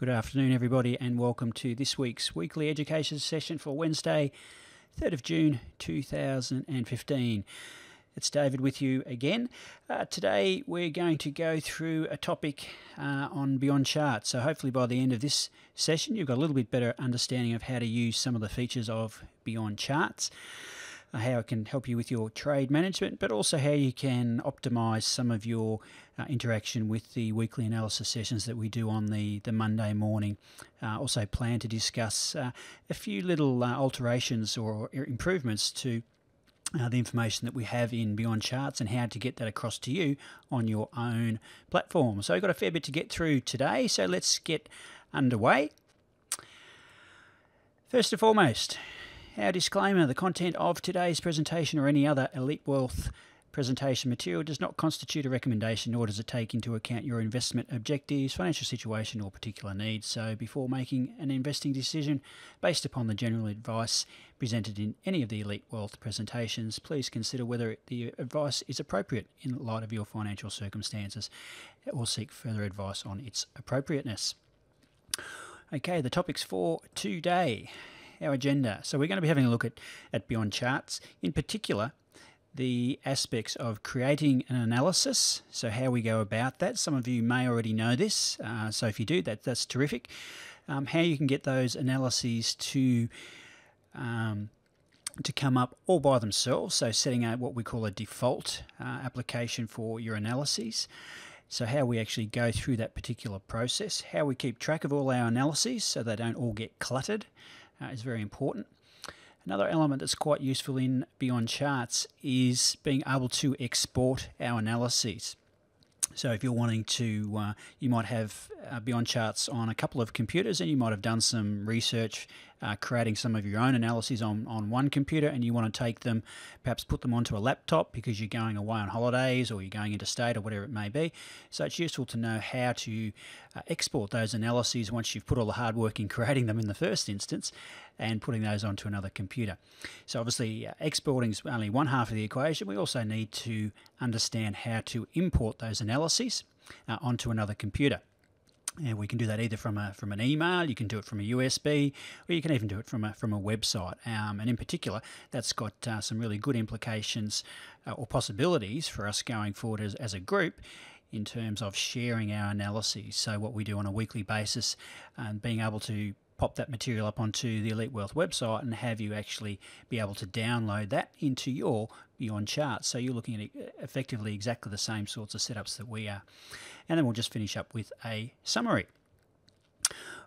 Good afternoon, everybody, and welcome to this week's weekly education session for Wednesday, 3rd of June 2015. It's David with you again. Today we're going to go through a topic on Beyond Charts. So hopefully by the end of this session you've got a little bit better understanding of how to use some of the features of Beyond Charts, how it can help you with your trade management, but also how you can optimize some of your interaction with the weekly analysis sessions that we do on the Monday morning. Also plan to discuss a few little alterations or improvements to the information that we have in Beyond Charts and how to get that across to you on your own platform. So we've got a fair bit to get through today, so let's get underway. First and foremost, our disclaimer: the content of today's presentation or any other Elite Wealth presentation material does not constitute a recommendation, nor does it take into account your investment objectives, financial situation or particular needs. So before making an investing decision based upon the general advice presented in any of the Elite Wealth presentations, please consider whether the advice is appropriate in light of your financial circumstances or seek further advice on its appropriateness. Okay, the topics for today. Our agenda. So we're going to be having a look at Beyond Charts, in particular the aspects of creating an analysis, so how we go about that. Some of you may already know this, so if you do, that's terrific. How you can get those analyses to come up all by themselves, so setting out what we call a default application for your analyses. So how we actually go through that particular process, how we keep track of all our analyses so they don't all get cluttered, is very important. Another element that's quite useful in Beyond Charts is being able to export our analyses. So if you're wanting to, you might have Beyond Charts on a couple of computers, and you might have done some research creating some of your own analyses on one computer, and you want to take them, perhaps put them onto a laptop because you're going away on holidays or you're going interstate or whatever it may be. So it's useful to know how to export those analyses once you've put all the hard work in creating them in the first instance and putting those onto another computer. So obviously exporting is only one half of the equation. We also need to understand how to import those analyses onto another computer. And we can do that either from an email, you can do it from a USB, or you can even do it from a website. And in particular, that's got some really good implications or possibilities for us going forward as a group in terms of sharing our analyses. So what we do on a weekly basis, and being able to pop that material up onto the Elite Wealth website and have you actually be able to download that into your Beyond Charts. So you're looking at effectively exactly the same sorts of setups that we are. And then we'll just finish up with a summary.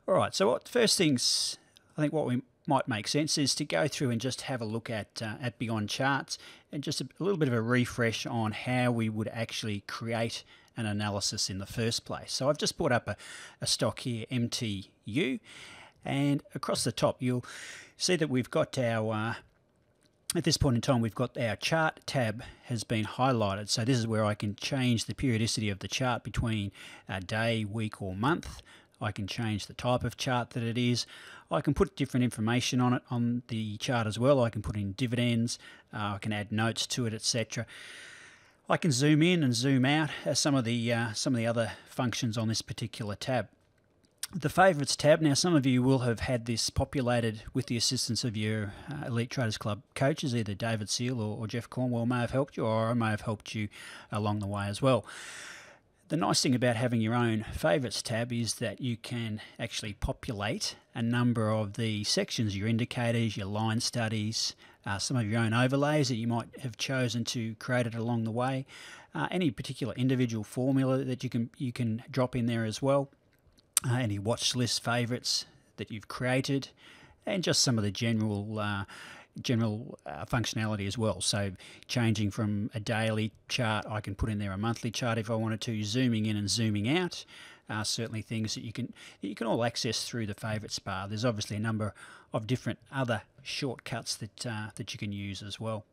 All right, so first things, I think what we might make sense is to go through and just have a look at Beyond Charts and just a little bit of a refresh on how we would actually create an analysis in the first place. So I've just brought up a stock here, MTU, and across the top you'll see that we've got our at this point in time, we've got our chart tab has been highlighted. So this is where I can change the periodicity of the chart between day, week or month. I can change the type of chart that it is. I can put different information on it on the chart as well. I can put in dividends. I can add notes to it, etc. I can zoom in and zoom out as some of the other functions on this particular tab. The Favourites tab, now some of you will have had this populated with the assistance of your Elite Traders Club coaches, either David Seal or Jeff Cornwell may have helped you, or I may have helped you along the way as well. The nice thing about having your own Favourites tab is that you can actually populate a number of the sections, your indicators, your line studies, some of your own overlays that you might have chosen to create it along the way, any particular individual formula that you can drop in there as well. Any watch list favourites that you've created, and just some of the general functionality as well. So changing from a daily chart, I can put in there a monthly chart if I wanted to, zooming in and zooming out. Certainly things that you can all access through the favourites bar. There's obviously a number of different other shortcuts that you can use as well.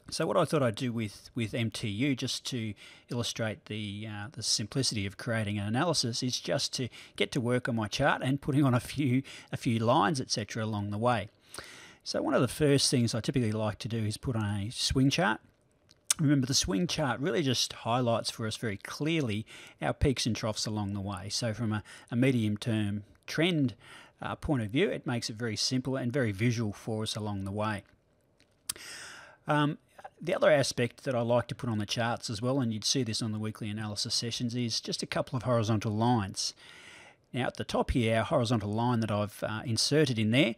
So what I thought I'd do with MTU, just to illustrate the simplicity of creating an analysis, is just to get to work on my chart and putting on a few lines, etc. along the way. So one of the first things I typically like to do is put on a swing chart. Remember, the swing chart really just highlights for us very clearly our peaks and troughs along the way. So from a medium-term trend point of view, it makes it very simple and very visual for us along the way. The other aspect that I like to put on the charts as well, and you'd see this on the weekly analysis sessions, is just a couple of horizontal lines. Now at the top here, our horizontal line that I've inserted in there,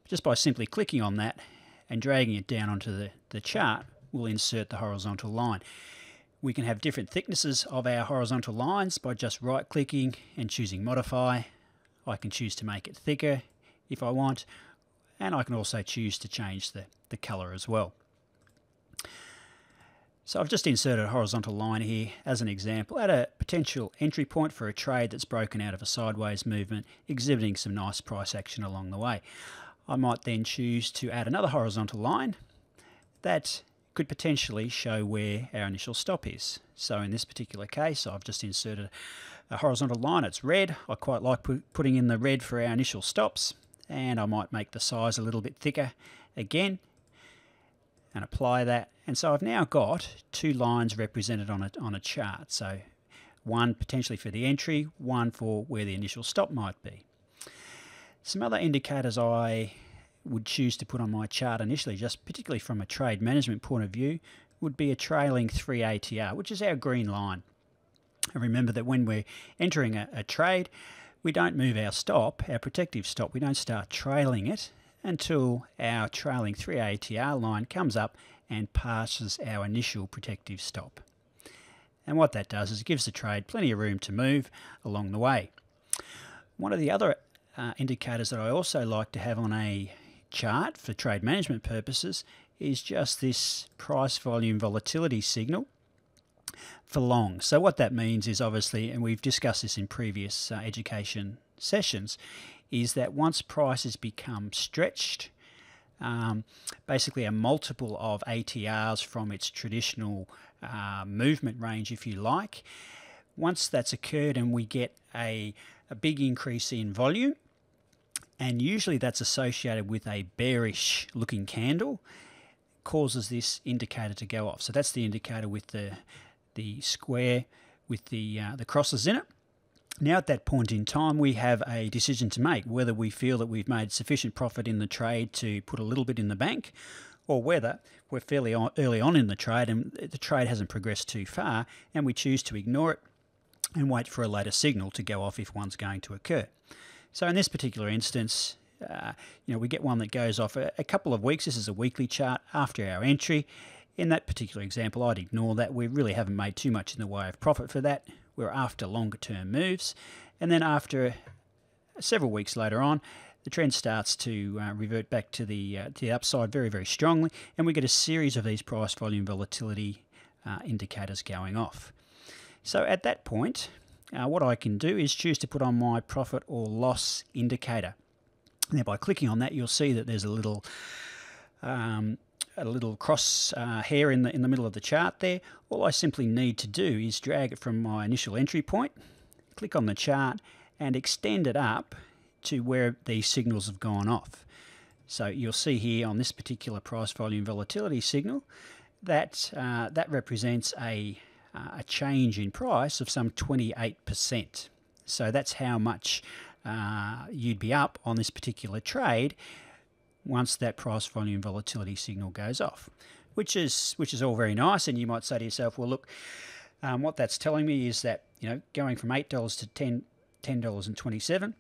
just by simply clicking on that and dragging it down onto the chart, we'll insert the horizontal line. We can have different thicknesses of our horizontal lines by just right-clicking and choosing Modify. I can choose to make it thicker if I want, and I can also choose to change the colour as well. So I've just inserted a horizontal line here as an example at a potential entry point for a trade that's broken out of a sideways movement, exhibiting some nice price action along the way. I might then choose to add another horizontal line that could potentially show where our initial stop is. So in this particular case, I've just inserted a horizontal line. It's red. I quite like putting in the red for our initial stops, and I might make the size a little bit thicker again and apply that. And so I've now got two lines represented on a chart. So one potentially for the entry, one for where the initial stop might be. Some other indicators I would choose to put on my chart initially, just particularly from a trade management point of view, would be a trailing 3 ATR, which is our green line. And remember that when we're entering a trade, we don't move our stop, our protective stop, we don't start trailing it until our trailing 3 ATR line comes up and passes our initial protective stop. And what that does is it gives the trade plenty of room to move along the way. One of the other indicators that I also like to have on a chart for trade management purposes is just this price volume volatility signal for long. So what that means is obviously, and we've discussed this in previous education sessions, is that once prices become stretched, basically a multiple of ATRs from its traditional movement range, if you like, once that's occurred and we get a big increase in volume, and usually that's associated with a bearish looking candle, causes this indicator to go off. So that's the indicator with the square with the crosses in it. Now at that point in time, we have a decision to make, whether we feel that we've made sufficient profit in the trade to put a little bit in the bank, or whether we're fairly early on in the trade and the trade hasn't progressed too far and we choose to ignore it and wait for a later signal to go off if one's going to occur. So in this particular instance, we get one that goes off a couple of weeks. This is a weekly chart after our entry. In that particular example, I'd ignore that. We really haven't made too much in the way of profit for that. We're after longer term moves. And then after several weeks later on, the trend starts to revert back to the upside very, very strongly. And we get a series of these price volume volatility indicators going off. So at that point, what I can do is choose to put on my profit or loss indicator. Now by clicking on that, you'll see that there's a little cross hair in the middle of the chart there. All I simply need to do is drag it from my initial entry point, click on the chart and extend it up to where these signals have gone off. So you'll see here on this particular price volume volatility signal that that represents a change in price of some 28%. So that's how much you'd be up on this particular trade once that price volume volatility signal goes off, which is all very nice. And you might say to yourself, well, look, what that's telling me is that going from $8 to $10.27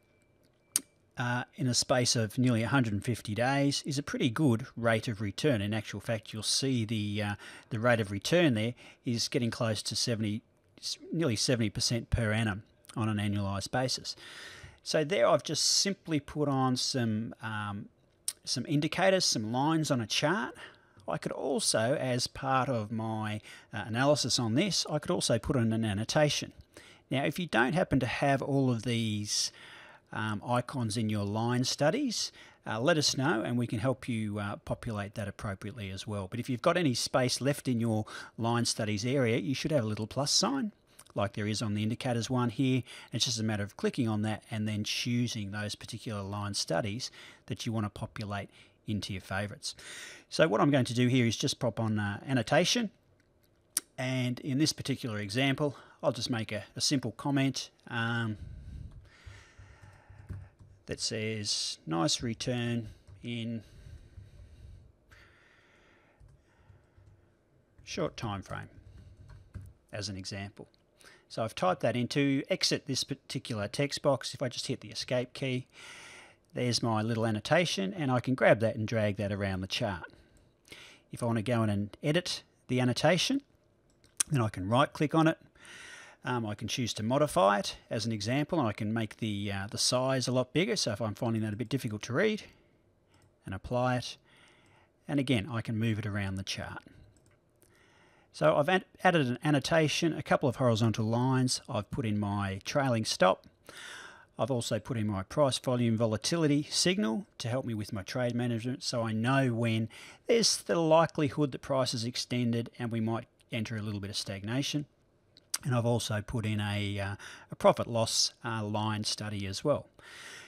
in a space of nearly 150 days is a pretty good rate of return. In actual fact, you'll see the rate of return there is getting close to nearly 70% per annum on an annualized basis. So there I've just simply put on some indicators, some lines on a chart. I could also, as part of my analysis on this, I could also put in an annotation. Now, if you don't happen to have all of these icons in your line studies, let us know and we can help you populate that appropriately as well. But if you've got any space left in your line studies area, you should have a little plus sign like there is on the indicators one here. It's just a matter of clicking on that and then choosing those particular line studies that you want to populate into your favorites. So what I'm going to do here is just pop on annotation, And in this particular example, I'll just make a simple comment that says nice return in short time frame, as an example. So I've typed that in. To exit this particular text box, if I just hit the escape key, there's my little annotation, and I can grab that and drag that around the chart. If I want to go in and edit the annotation, then I can right click on it. I can choose to modify it as an example, and I can make the size a lot bigger. So if I'm finding that a bit difficult to read, and apply it, and again I can move it around the chart. So I've added an annotation, a couple of horizontal lines. I've put in my trailing stop. I've also put in my price volume volatility signal to help me with my trade management, so I know when there's the likelihood that price is extended and we might enter a little bit of stagnation. And I've also put in a profit loss line study as well.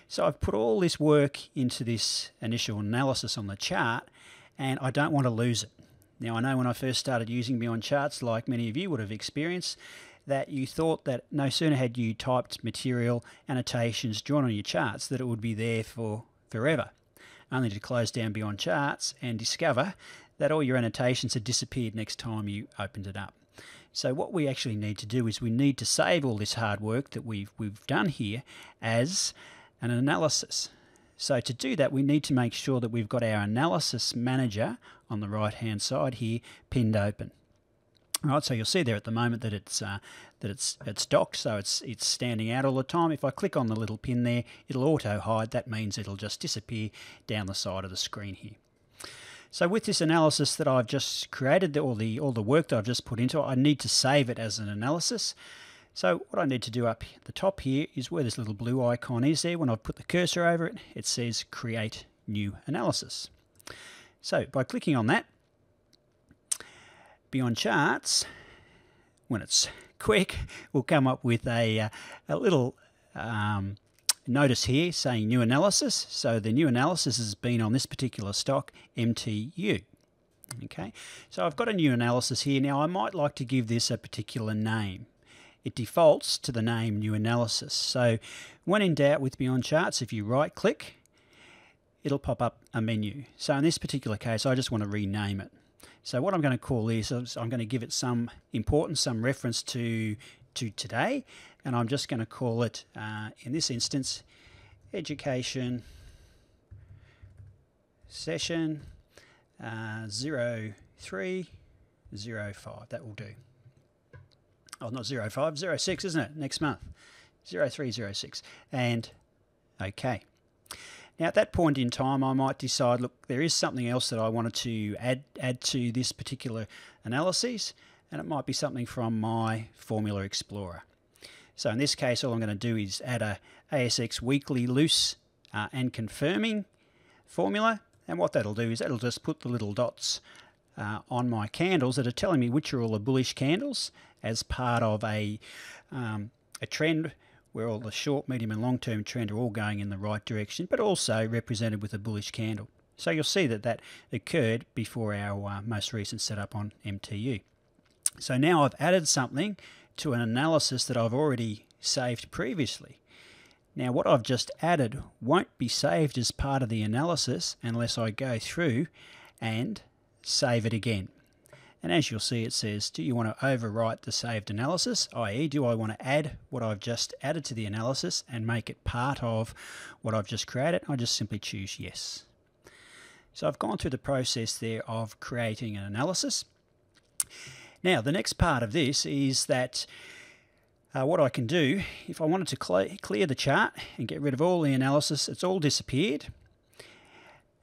So I've put all this work into this initial analysis on the chart, and I don't want to lose it. Now, I know when I first started using Beyond Charts, like many of you would have experienced, that you thought that no sooner had you typed material, annotations, drawn on your charts, that it would be there for forever, only to close down Beyond Charts and discover that all your annotations had disappeared next time you opened it up. So what we actually need to do is we need to save all this hard work that we've done here as an analysis. So to do that, we need to make sure that we've got our analysis manager on the right hand side here pinned open. All right, so you'll see there at the moment that it's docked, so it's standing out all the time. If I click on the little pin there, it'll auto hide. That means it'll just disappear down the side of the screen here. So with this analysis that I've just created, all the work that I've just put into it, I need to save it as an analysis. So what I need to do up at the top here is where this little blue icon is there. When I put the cursor over it, it says Create New Analysis. So by clicking on that, Beyond Charts, when it's quick, will come up with a little notice here saying New Analysis. So the new analysis has been on this particular stock, MTU. Okay, so I've got a new analysis here. Now I might like to give this a particular name. It defaults to the name New Analysis. So when in doubt with Beyond Charts, if you right click, it'll pop up a menu. So in this particular case, I just want to rename it. So what I'm going to call this, I'm going to give it some importance, some reference to today, and I'm just going to call it, in this instance, Education Session 0305. That will do. Oh, not 05, 06, isn't it? Next month. 0306. And okay. Now at that point in time, I might decide, look, there is something else that I wanted to add to this particular analysis, and it might be something from my Formula Explorer. So in this case, all I'm going to do is add a ASX weekly loose and confirming formula, and what that'll do is that'll just put the little dots on my candles that are telling me which are all the bullish candles as part of a trend where all the short, medium and long-term trend are all going in the right direction, but also represented with a bullish candle. So you'll see that that occurred before our most recent setup on MTU. So now I've added something to an analysis that I've already saved previously. Now what I've just added won't be saved as part of the analysis unless I go through and save it again. And as you'll see, it says, do you want to overwrite the saved analysis, i.e. do I want to add what I've just added to the analysis and make it part of what I've just created? I just simply choose yes. So I've gone through the process there of creating an analysis. Now the next part of this is that what I can do, if I wanted to clear the chart and get rid of all the analysis, it's all disappeared.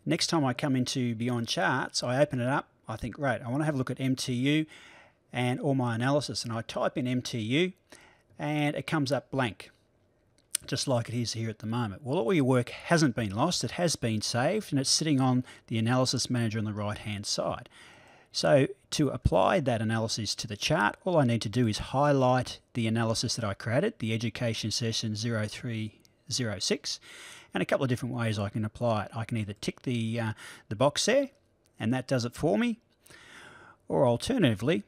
Next time I come into Beyond Charts, I open it up, I think, great, I want to have a look at MTU and all my analysis, and I type in MTU and it comes up blank, just like it is here at the moment. Well, all your work hasn't been lost, it has been saved, and it's sitting on the analysis manager on the right hand side. So to apply that analysis to the chart, all I need to do is highlight the analysis that I created, the Education Session 0306, and a couple of different ways I can apply it. I can either tick the box there, and that does it for me, or alternatively,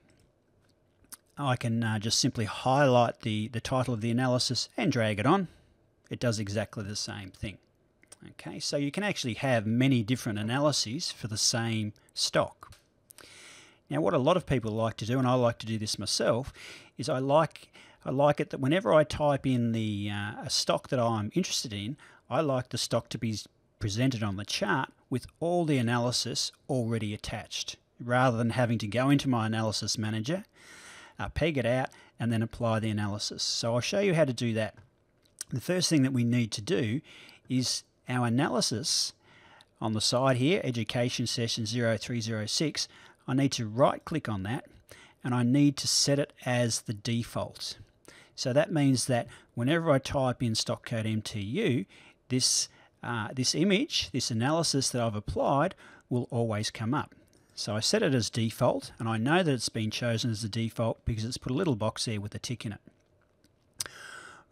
I can just simply highlight the title of the analysis and drag it on. It does exactly the same thing. Okay, so you can actually have many different analyses for the same stock. Now, what a lot of people like to do, and I like to do this myself, is I like it that whenever I type in the a stock that I'm interested in, I like the stock to be presented on the chart with all the analysis already attached, rather than having to go into my analysis manager, peg it out, and then apply the analysis. So I'll show you how to do that. The first thing that we need to do is our analysis on the side here, Education Session 0306, I need to right click on that and I need to set it as the default. So that means that whenever I type in stock code MTU, this image, this analysis that I've applied will always come up. So I set it as default, and I know that it's been chosen as the default because it's put a little box there with a tick in it.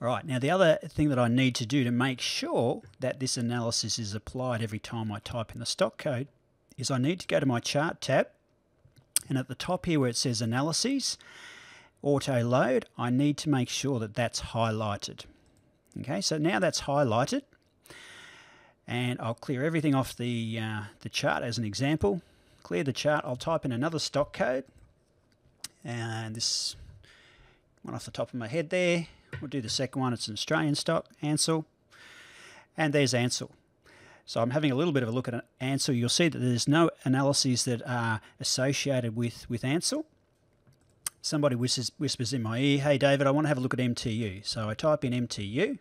All right, now the other thing that I need to do to make sure that this analysis is applied every time I type in the stock code is I need to go to my chart tab, and at the top here where it says analyses, auto load, I need to make sure that that's highlighted. Okay, so now that's highlighted, and I'll clear everything off the chart as an example. Clear the chart, I'll type in another stock code, and this one off the top of my head there. We'll do the second one. It's an Australian stock, Ansell, and there's Ansell. So I'm having a little bit of a look at Ansell. You'll see that there's no analyses that are associated with Ansell. Somebody whispers in my ear, "Hey David, I want to have a look at MTU." So I type in MTU.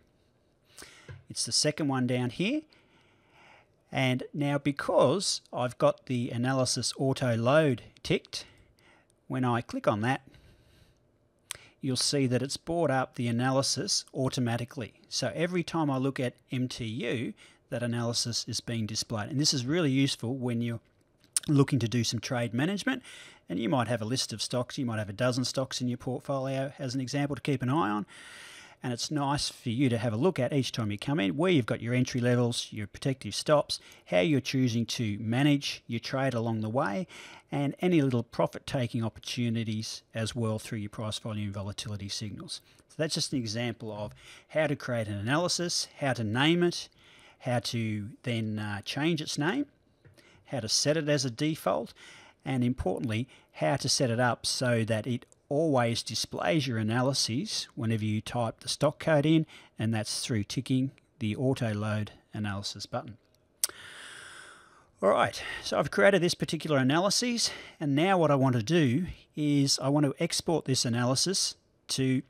It's the second one down here. And now because I've got the analysis auto load ticked, when I click on that, you'll see that it's brought up the analysis automatically. So every time I look at MTU, that analysis is being displayed. And this is really useful when you're looking to do some trade management, and you might have a list of stocks, you might have a dozen stocks in your portfolio as an example to keep an eye on. And it's nice for you to have a look at each time you come in, where you've got your entry levels, your protective stops, how you're choosing to manage your trade along the way, and any little profit-taking opportunities as well through your price volume volatility signals. So that's just an example of how to create an analysis, how to name it, how to then change its name, how to set it as a default, and importantly, how to set it up so that it always displays your analyses whenever you type the stock code in, and that's through ticking the auto load analysis button. All right, so I've created this particular analysis, and now what I want to do is I want to export this analysis to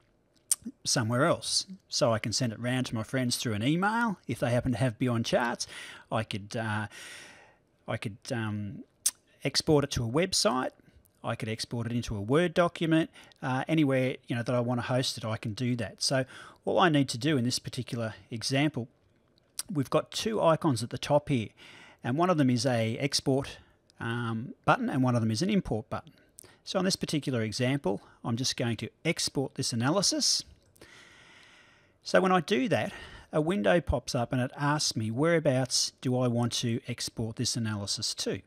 somewhere else, so I can send it round to my friends through an email. If they happen to have Beyond Charts, I could export it to a website. I could export it into a Word document. Anywhere that I want to host it, I can do that. So all I need to do in this particular example, we've got two icons at the top here, and one of them is a export button and one of them is an import button. So on this particular example, I'm just going to export this analysis. So when I do that, a window pops up and it asks me whereabouts do I want to export this analysis to.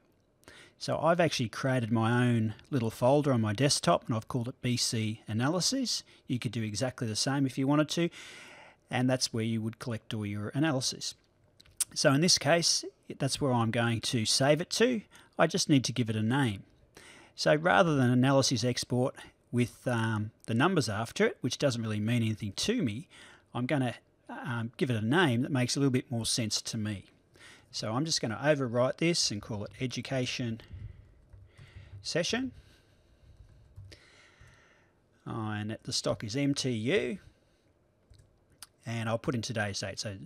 So I've actually created my own little folder on my desktop, and I've called it BC Analyses. You could do exactly the same if you wanted to, and that's where you would collect all your analyses. So in this case, that's where I'm going to save it to. I just need to give it a name. So rather than analysis export with the numbers after it, which doesn't really mean anything to me, I'm going to give it a name that makes a little bit more sense to me. So I'm just going to overwrite this and call it Education Session. And the stock is MTU. And I'll put in today's date, so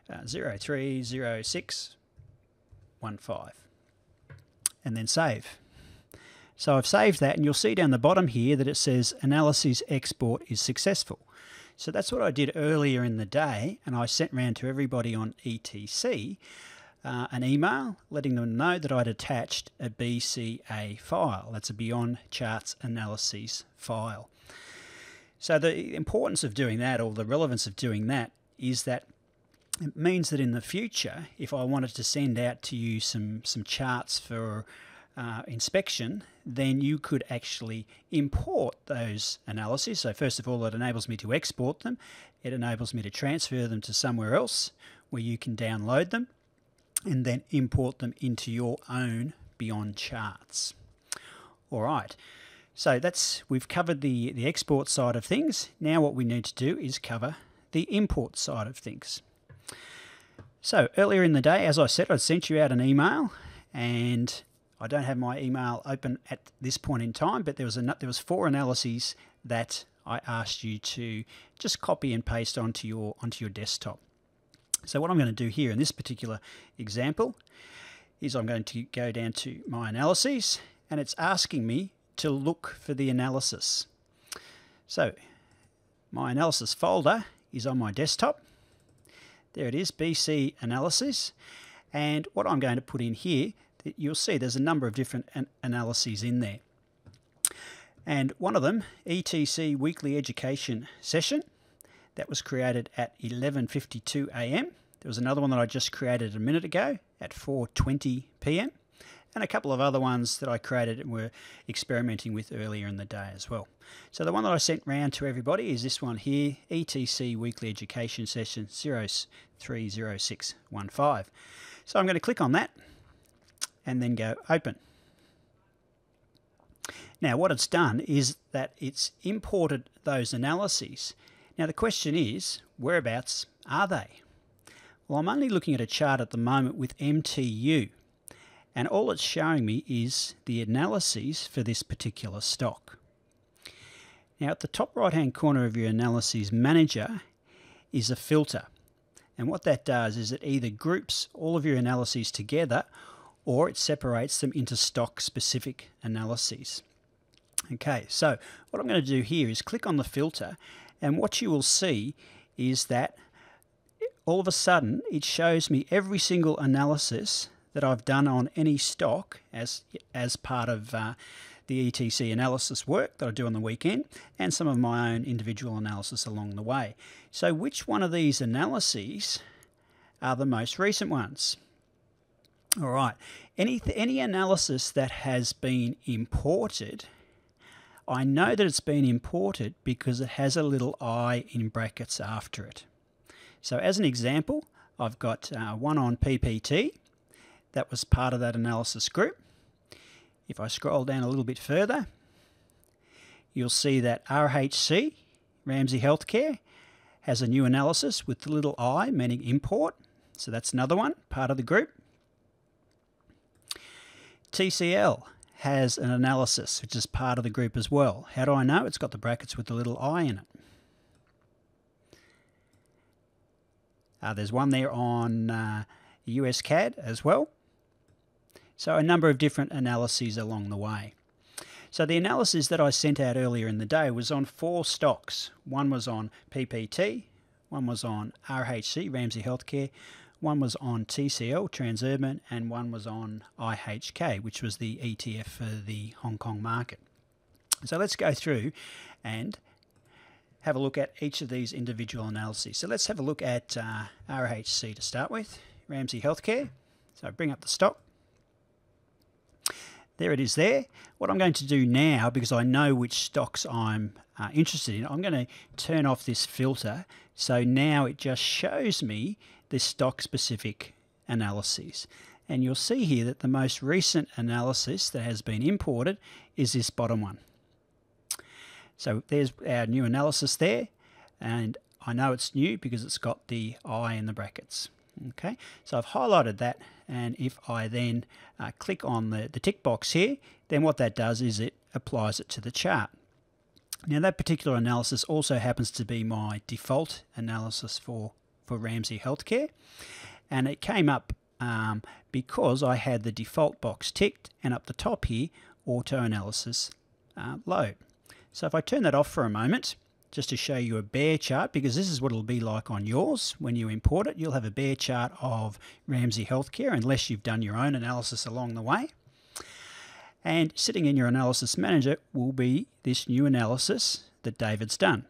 030615. And then save. So I've saved that, and you'll see down the bottom here that it says Analysis Export is successful. So that's what I did earlier in the day, and I sent round to everybody on ETC an email letting them know that I'd attached a BCA file. That's a Beyond Charts Analyses file. So the importance of doing that, or the relevance of doing that, is that it means that in the future, if I wanted to send out to you some charts for inspection, then you could actually import those analyses. So first of all, it enables me to export them. It enables me to transfer them to somewhere else where you can download them and then import them into your own Beyond charts. All right, so we've covered the export side of things. Now what we need to do is cover the import side of things. So earlier in the day, as I said, I sent you out an email, and I don't have my email open at this point in time, but there was 4 analyses that I asked you to just copy and paste onto your desktop. So what I'm going to do here in this particular example is I'm going to go down to my analyses, and it's asking me to look for the analysis. So my analysis folder is on my desktop. There it is, BC Analysis. And what I'm going to put in here, you'll see there's a number of different analyses in there. And one of them, ETC Weekly Education Session, that was created at 11:52 a.m. There was another one that I just created a minute ago at 4:20 p.m. and a couple of other ones that I created and were experimenting with earlier in the day as well. So the one that I sent round to everybody is this one here, ETC Weekly Education Session 030615. So I'm going to click on that and then go open. Now what it's done is that it's imported those analyses. Now the question is, whereabouts are they? Well, I'm only looking at a chart at the moment with MTU, and all it's showing me is the analyses for this particular stock. Now at the top right hand corner of your analyses manager is a filter, and what that does is it either groups all of your analyses together or it separates them into stock specific analyses. Okay, so what I'm going to do here is click on the filter, and what you will see is that all of a sudden it shows me every single analysis that I've done on any stock as part of the ETC analysis work that I do on the weekend, and some of my own individual analysis along the way. So which one of these analyses are the most recent ones? All right, any analysis that has been imported, I know that it's been imported because it has a little I in brackets after it. So as an example, I've got one on PPT that was part of that analysis group. If I scroll down a little bit further, you'll see that RHC, Ramsay Health Care, has a new analysis with the little I, meaning import. So that's another one, part of the group. TCL has an analysis, which is part of the group as well. How do I know? It's got the brackets with the little I in it. There's one there on US CAD as well. So a number of different analyses along the way. So the analysis that I sent out earlier in the day was on 4 stocks. One was on PPT, one was on RHC, Ramsay Health Care, one was on TCL, Transurban, and one was on IHK, which was the ETF for the Hong Kong market. So let's go through and have a look at each of these individual analyses. So let's have a look at RHC to start with, Ramsay Health Care. So bring up the stock. There it is there. What I'm going to do now, because I know which stocks I'm interested in, I'm going to turn off this filter. So now it just shows me the stock-specific analyses. And you'll see here that the most recent analysis that has been imported is this bottom one. So there's our new analysis there, and I know it's new because it's got the I in the brackets. Okay, so I've highlighted that, and if I then click on the tick box here, then what that does is it applies it to the chart. Now that particular analysis also happens to be my default analysis for Ramsay Health Care, and it came up because I had the default box ticked, and up the top here, auto analysis load. So if I turn that off for a moment, just to show you a bare chart, because this is what it'll be like on yours when you import it. You'll have a bare chart of Ramsay Health Care unless you've done your own analysis along the way. And sitting in your analysis manager will be this new analysis that David's done.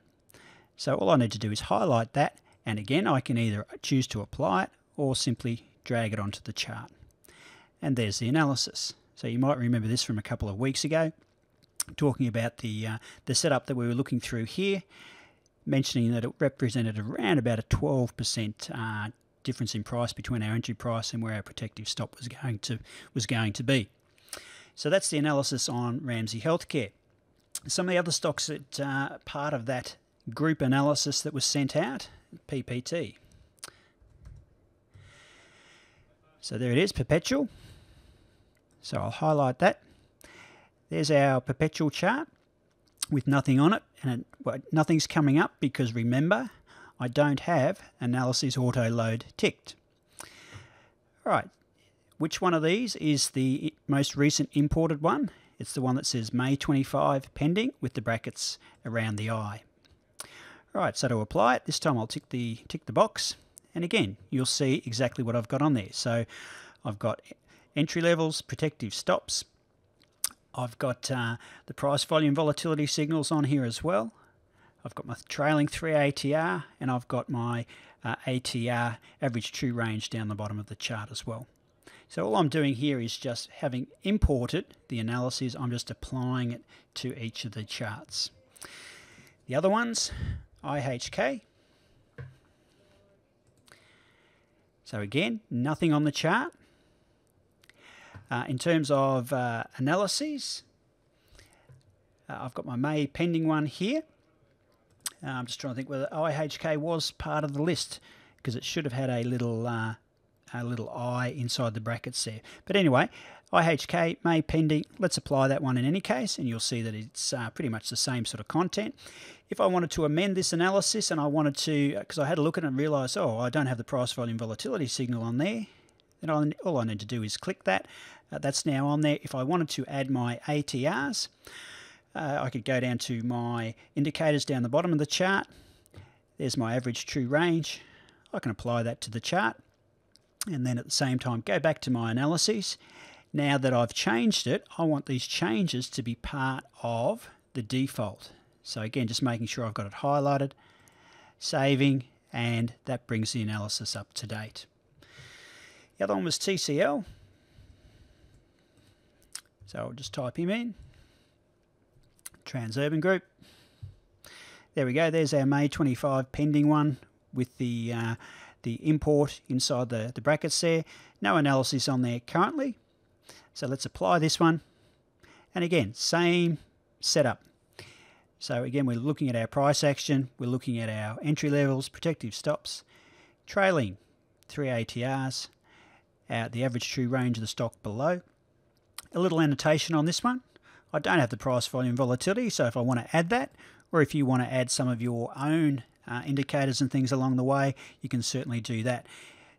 So all I need to do is highlight that, and again I can either choose to apply it or simply drag it onto the chart. And there's the analysis. So you might remember this from a couple of weeks ago, talking about the setup that we were looking through here, mentioning that it represented around about a 12% difference in price between our entry price and where our protective stop was going to be. So that's the analysis on Ramsay Health Care. Some of the other stocks that part of that group analysis that was sent out, PPT. So there it is, Perpetual. So I'll highlight that. There's our Perpetual chart with nothing on it, and nothing's coming up because remember, I don't have Analysis Auto Load ticked. All right, which one of these is the most recent imported one? It's the one that says May 25 pending with the brackets around the I. All right, so to apply it, this time I'll tick the box, and again, you'll see exactly what I've got on there. So I've got entry levels, protective stops. I've got the price volume volatility signals on here as well. I've got my trailing 3 ATR, and I've got my ATR average true range down the bottom of the chart as well. So all I'm doing here is just having imported the analysis, I'm just applying it to each of the charts. The other ones, IHK. So again, nothing on the chart. In terms of analyses, I've got my May pending one here. I'm just trying to think whether IHK was part of the list, because it should have had a little I inside the brackets there. But anyway, IHK, May pending, let's apply that one in any case, and you'll see that it's pretty much the same sort of content. If I wanted to amend this analysis and I wanted to, because I had a look at it and realised, oh, I don't have the price volume volatility signal on there, then all I need to do is click that. That's now on there. If I wanted to add my ATRs, I could go down to my indicators down the bottom of the chart. There's my average true range. I can apply that to the chart, and then at the same time go back to my analyses. Now that I've changed it, I want these changes to be part of the default. So again, just making sure I've got it highlighted, saving, and that brings the analysis up to date. The other one was TCL. So I'll just type him in. Transurban Group. There we go. There's our May 25 pending one with the import inside the brackets there. No analysis on there currently. So let's apply this one. And again, same setup. So again, we're looking at our price action. We're looking at our entry levels, protective stops, trailing 3 ATRs, the average true range of the stock below. A little annotation on this one. I don't have the price volume volatility, so if I want to add that, or if you want to add some of your own indicators and things along the way, you can certainly do that.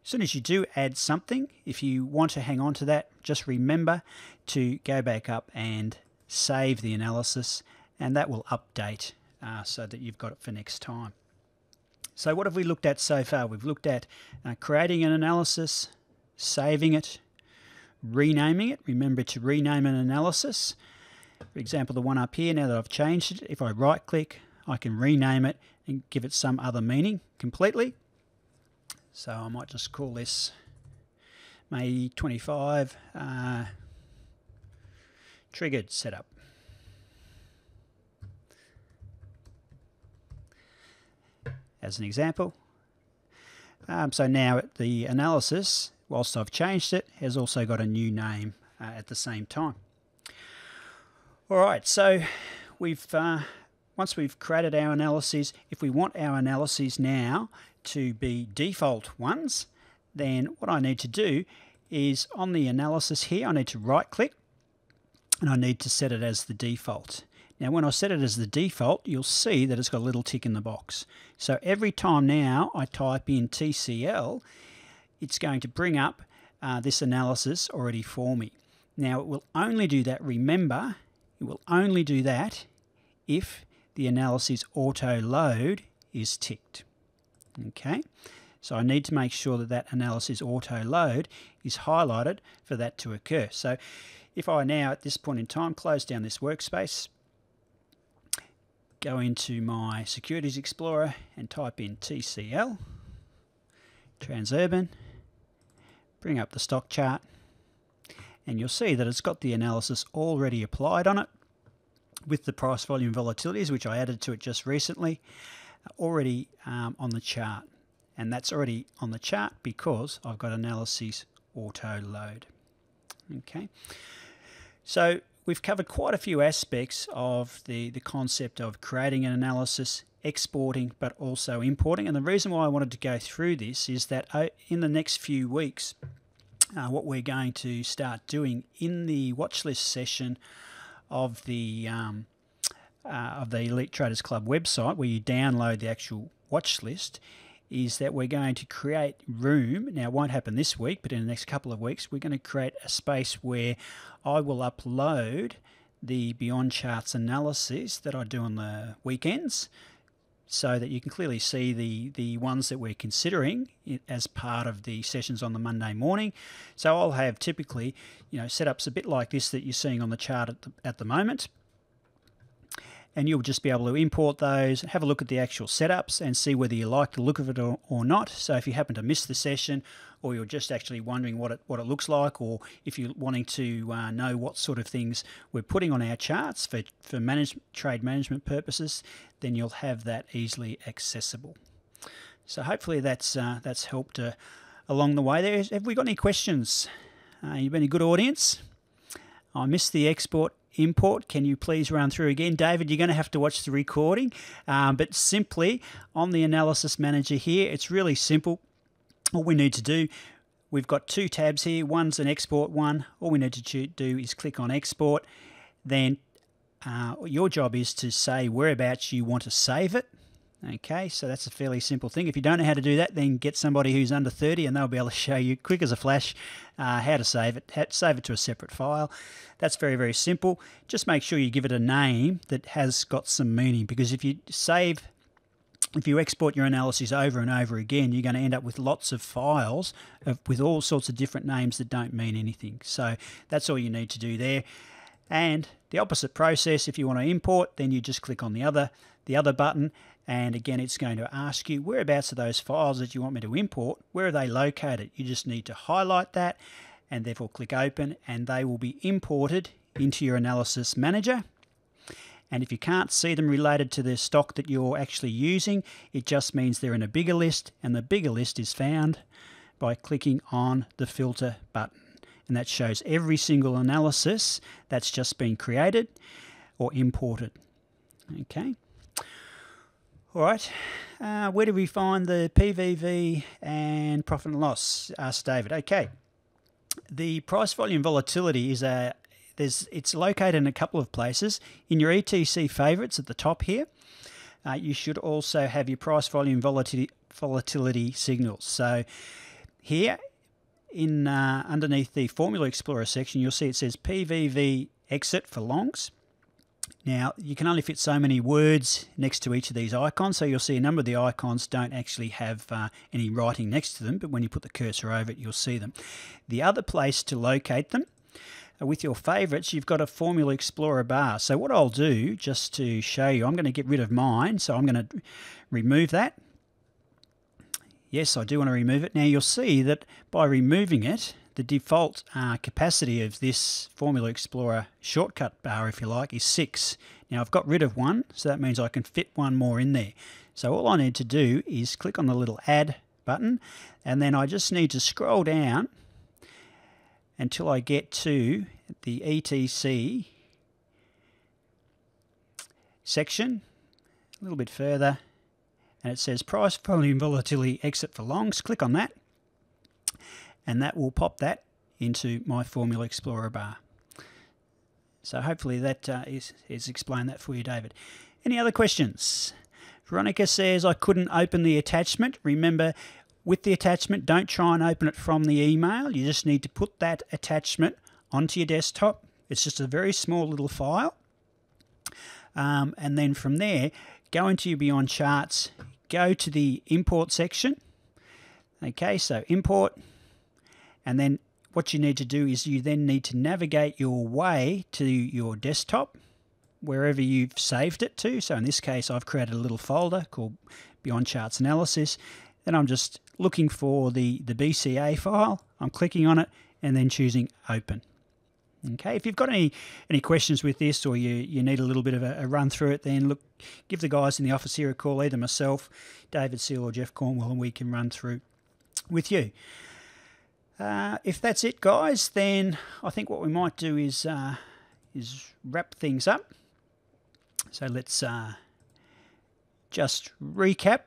As soon as you do add something, if you want to hang on to that, just remember to go back up and save the analysis, and that will update so that you've got it for next time. So what have we looked at so far? We've looked at creating an analysis, saving it, renaming it. Remember to rename an analysis. For example, the one up here, now that I've changed it, if I right click, I can rename it and give it some other meaning completely. So I might just call this May 25 triggered setup. As an example. So now the analysis, whilst I've changed it, has also got a new name at the same time. All right, so once we've created our analyses, if we want our analyses now to be default ones, then what I need to do is on the analysis here, I need to right click and I need to set it as the default. Now when I set it as the default, you'll see that it's got a little tick in the box. So every time now I type in TCL, it's going to bring up this analysis already for me. Now it will only do that, remember, it will only do that if the analysis auto load is ticked. Okay, so I need to make sure that that analysis auto load is highlighted for that to occur. So if I now at this point in time close down this workspace, go into my Securities Explorer and type in TCL, Transurban, bring up the stock chart, and you'll see that it's got the analysis already applied on it with the price volume volatilities, which I added to it just recently, already on the chart. And that's already on the chart because I've got analyses auto load. Okay, so we've covered quite a few aspects of the concept of creating an analysis, exporting, but also importing. And the reason why I wanted to go through this is that in the next few weeks, what we're going to start doing in the watch list session of the Elite Traders Club website, where you download the actual watch list, is that we're going to create room. Now, it won't happen this week, but in the next couple of weeks, we're going to create a space where I will upload the Beyond Charts analysis that I do on the weekends, so that you can clearly see the ones that we're considering as part of the sessions on the Monday morning. So I'll have typically, setups a bit like this that you're seeing on the chart at the moment. And you'll just be able to import those, have a look at the actual setups and see whether you like the look of it or not. So if you happen to miss the session, or you're just actually wondering what it looks like, or if you're wanting to know what sort of things we're putting on our charts for trade management purposes, then you'll have that easily accessible. So hopefully that's helped along the way there. Have we got any questions? You've been a good audience. I missed the export import. Can you please run through again? David, you're going to have to watch the recording, but simply on the analysis manager here, it's really simple. All we need to do, we've got two tabs here. One's an export one. All we need to do is click on export. Then your job is to say whereabouts you want to save it. Okay, so that's a fairly simple thing. If you don't know how to do that, then get somebody who's under 30 and they'll be able to show you quick as a flash how to save it. Save it to a separate file. That's very, very simple. Just make sure you give it a name that has got some meaning, because if you export your analysis over and over again, you're going to end up with lots of files with all sorts of different names that don't mean anything. So that's all you need to do there. And the opposite process, if you want to import, then you just click on the other button, and again it's going to ask you whereabouts are those files that you want me to import, where are they located. You just need to highlight that and therefore click open, and they will be imported into your analysis manager. And if you can't see them related to the stock that you're actually using, it just means they're in a bigger list, and the bigger list is found by clicking on the filter button. And that shows every single analysis that's just been created or imported. Okay. All right. Where do we find the PVV and profit and loss? Asked David. Okay. The price volume volatility is it's located in a couple of places. In your ETC favorites at the top here, you should also have your price volume volatility signals. So here, in underneath the Formula Explorer section, you'll see it says PVV exit for longs. Now, you can only fit so many words next to each of these icons, so you'll see a number of the icons don't actually have any writing next to them, but when you put the cursor over it, you'll see them. The other place to locate them, with your favorites, you've got a Formula Explorer bar. So what I'll do, just to show you, I'm going to get rid of mine, so I'm going to remove that. Yes, I do want to remove it. Now you'll see that by removing it, the default capacity of this Formula Explorer shortcut bar, if you like, is 6. Now I've got rid of one, so that means I can fit one more in there. So all I need to do is click on the little add button, and then I just need to scroll down until I get to the ETC section, a little bit further, and it says price volume volatility exit for longs. Click on that, and that will pop that into my Formula Explorer bar. So hopefully that is explained that for you, David. Any other questions? Veronica says, I couldn't open the attachment. Remember, with the attachment, don't try and open it from the email. You just need to put that attachment onto your desktop. It's just a very small little file. And then from there, go into your Beyond Charts, go to the import section. Okay, so import. And then what you need to do is you then need to navigate your way to your desktop, wherever you've saved it to. So in this case, I've created a little folder called Beyond Charts Analysis. Then I'm just looking for the BCA file. I'm clicking on it and then choosing Open. Okay, if you've got any questions with this, or you need a little bit of a run through it, then look, give the guys in the office here a call, either myself, David Seal, or Jeff Cornwell, and we can run through with you. If that's it, guys, then I think what we might do is wrap things up. So let's just recap.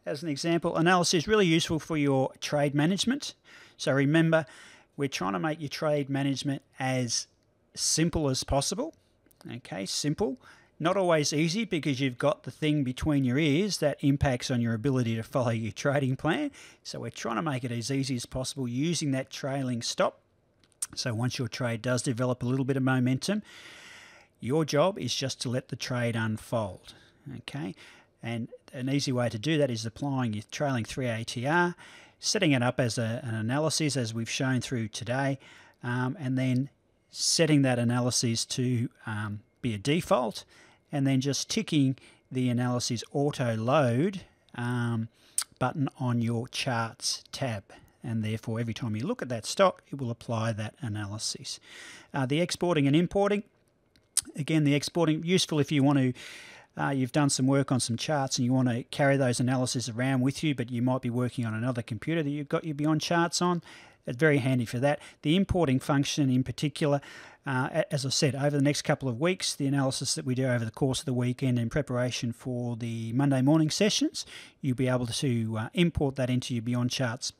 As an example, analysis is really useful for your trade management. So remember, we're trying to make your trade management as simple as possible. Okay, simple. Not always easy, because you've got the thing between your ears that impacts on your ability to follow your trading plan. So we're trying to make it as easy as possible using that trailing stop. So once your trade does develop a little bit of momentum, your job is just to let the trade unfold. Okay, and an easy way to do that is applying your trailing 3 ATR, setting it up as an analysis, as we've shown through today, and then setting that analysis to be a default, and then just ticking the analysis auto load button on your charts tab. And therefore, every time you look at that stock, it will apply that analysis. The exporting and importing, again, the exporting, useful if you want to, you've done some work on some charts and you want to carry those analyses around with you, but you might be working on another computer that you've got your Beyond Charts on. It's very handy for that. The importing function in particular, as I said, over the next couple of weeks, the analysis that we do over the course of the weekend in preparation for the Monday morning sessions, you'll be able to import that into your Beyond Charts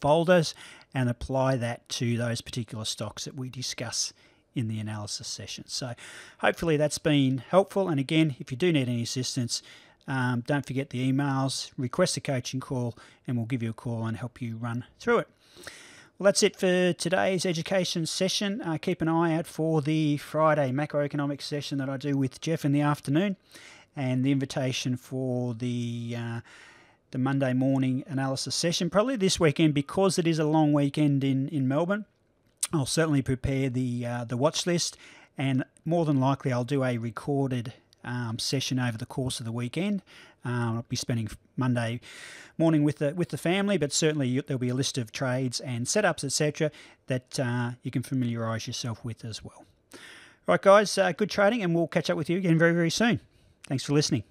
folders and apply that to those particular stocks that we discuss in the analysis session. So hopefully that's been helpful. And again, if you do need any assistance, don't forget the emails, request a coaching call, and we'll give you a call and help you run through it. Well, that's it for today's education session. Keep an eye out for the Friday macroeconomics session that I do with Jeff in the afternoon, and the invitation for the Monday morning analysis session, probably this weekend, because it is a long weekend in Melbourne. I'll certainly prepare the watch list, and more than likely I'll do a recorded session over the course of the weekend. I'll be spending Monday morning with the family, but certainly there'll be a list of trades and setups, etc., that you can familiarise yourself with as well. Right, guys, good trading, and we'll catch up with you again very, very soon. Thanks for listening.